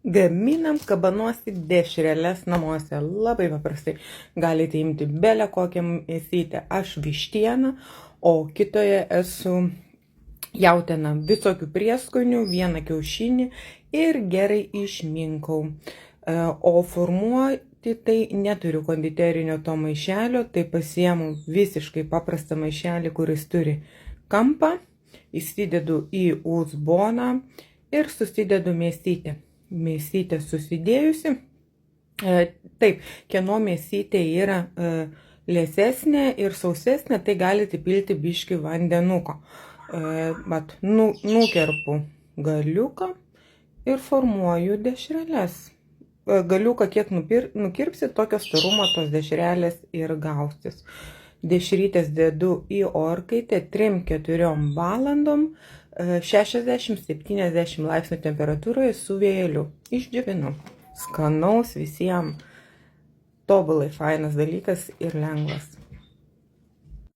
Gaminam kabanosi dešreles namuose. Labai paprastai. Galite imti belę kokią mėsytę. Aš vištieną, o kitoje esu jautieną. Visokių prieskonių, vieną kiaušinį ir gerai išminkau. O formuoti tai neturiu konditerinio to maišelio, tai pasiemu visiškai paprastą maišelį, kuris turi kampą, įsidedu į uzboną ir susidedu mėsytę. Mėsytė susidėjusi. Taip, kieno mėsytė yra liesesnė ir sausesnė, tai galite pilti biškį vandenuko. Nukerpu galiuką ir formuoju dešreles. Galiuką kiek nukirpsi, tokio storumo tos dešrelės ir gausis. Dešrytės dedu į orkaitę 3-4 valandom 60-70 laipsnių temperatūroje su vėjeliu. Išdžiovinu. Skanaus visiems. Tobulai fainas dalykas ir lengvas.